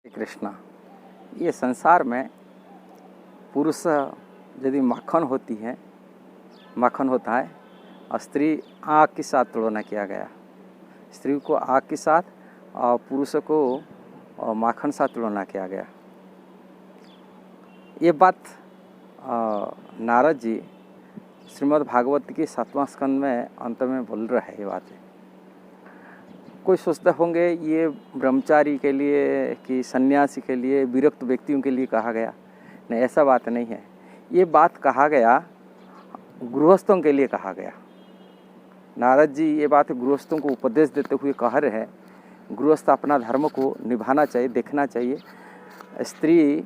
कृष्णा, ये संसार में पुरुष यदि माखन होता है और स्त्री आग के साथ तुलना किया गया। स्त्री को आग के साथ और पुरुष को माखन साथ तुलना किया गया। ये बात नारद जी श्रीमद् भागवत के 7वां स्कंद में अंत में बोल रहे हैं। ये बात है, कोई सोचते होंगे ये ब्रह्मचारी के लिए कि सन्यासी के लिए, विरक्त व्यक्तियों के लिए कहा गया। नहीं, ऐसा बात नहीं है। ये बात कहा गया गृहस्थों के लिए कहा गया। नारद जी ये बात गृहस्थों को उपदेश देते हुए कह रहे हैं, गृहस्थ अपना धर्म को निभाना चाहिए, देखना चाहिए। स्त्री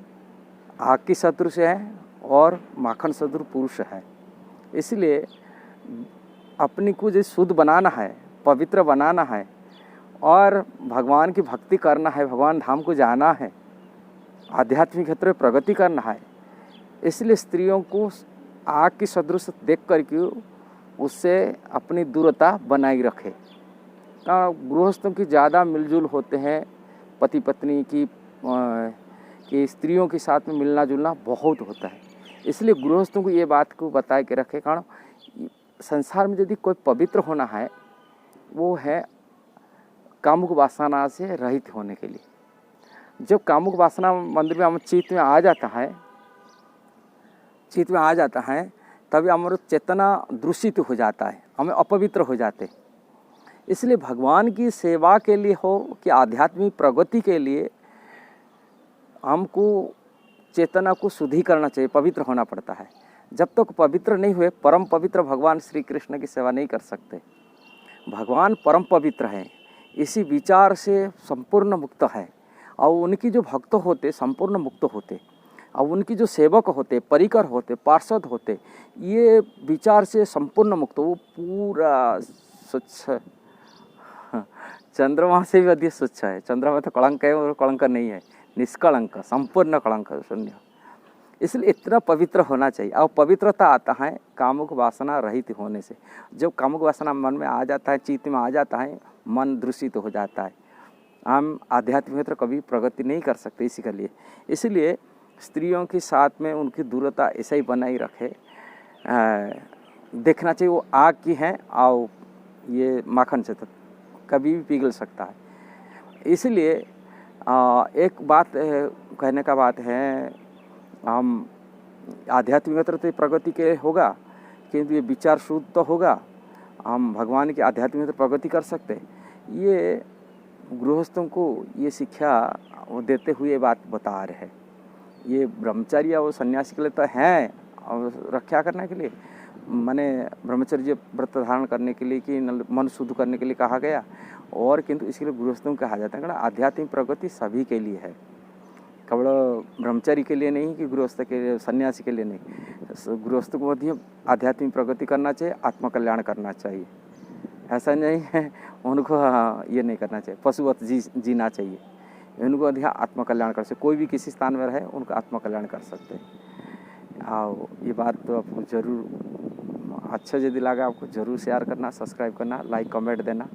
आग की सदृश है और माखन सदृश पुरुष है। इसलिए अपनी को जो शुद्ध बनाना है, पवित्र बनाना है और भगवान की भक्ति करना है, भगवान धाम को जाना है, आध्यात्मिक क्षेत्र में प्रगति करना है। इसलिए स्त्रियों को आग की सदृश देख करके उससे अपनी दूरता बनाई रखे। गृहस्थों की ज़्यादा मिलजुल होते हैं, पति पत्नी की स्त्रियों के साथ में मिलना जुलना बहुत होता है। इसलिए गृहस्थों को ये बात को बता के रखे, कारण संसार में यदि कोई पवित्र होना है वो है कामुक वासना से रहित होने के लिए। जब कामुक वासना मंदिर में हम चित्त में आ जाता है तभी हमारा चेतना दूषित हो जाता है, हमें अपवित्र हो जाते। इसलिए भगवान की सेवा के लिए हो कि आध्यात्मिक प्रगति के लिए हमको चेतना को शुद्धि करना चाहिए, पवित्र होना पड़ता है। जब तक पवित्र नहीं हुए, परम पवित्र भगवान श्री कृष्ण की सेवा नहीं कर सकते। भगवान परम पवित्र है, इसी विचार से संपूर्ण मुक्त है। और उनकी जो भक्त होते संपूर्ण मुक्त होते, और उनकी जो सेवक होते, परिकर होते, पार्षद होते, ये विचार से संपूर्ण मुक्त, वो पूरा स्वच्छ, चंद्रमा से भी अधिक स्वच्छ है। चंद्रमा में तो कलंक है और कलंक नहीं है, निष्कलंक, संपूर्ण कलंक शून्य। इसलिए इतना पवित्र होना चाहिए। और पवित्रता आता है कामुक वासना रहित होने से। जब कामुक वासना मन में आ जाता है, चित्त में आ जाता है, मन दूषित हो जाता है। हम आध्यात्मिक क्षेत्र कभी प्रगति नहीं कर सकते इसी के लिए। इसलिए स्त्रियों के साथ में उनकी दूरता ऐसा ही बनाई रखे, देखना चाहिए वो आग की है और ये माखन से तो कभी भी पिघल सकता है। इसलिए एक बात कहने का बात है, हम आध्यात्मिक क्षेत्र प्रगति के होगा किंतु ये विचार शुद्ध तो होगा, हम भगवान की आध्यात्मिक प्रगति कर सकते। ये गृहस्थों को ये शिक्षा देते हुए बात बता रहे हैं। ये ब्रह्मचर्य और सन्यासी के लिए तो हैं और रक्षा करने के लिए, माने ब्रह्मचर्य व्रत धारण करने के लिए कि मन शुद्ध करने के लिए कहा गया, और किंतु इसके लिए गृहस्थों को कहा जाता है। कारण आध्यात्मिक प्रगति सभी के लिए है, केवल ब्रह्मचारी के लिए नहीं कि गृहस्थ के लिए, सन्यासी के लिए नहीं। गृहस्थ को भी आध्यात्मिक प्रगति करना चाहिए, आत्मकल्याण करना चाहिए। ऐसा नहीं है उनको ये नहीं करना चाहिए, पशुवत जीना चाहिए। उनको अधिक आत्मकल्याण कर सकते, कोई भी किसी स्थान में रहे उनका आत्मकल्याण कर सकते हैं। और ये बात तो आपको जरूर अच्छा यदि लगा आपको जरूर शेयर करना, सब्सक्राइब करना, लाइक कमेंट देना।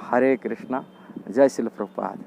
हरे कृष्णा, जय श्री प्रभुपाद।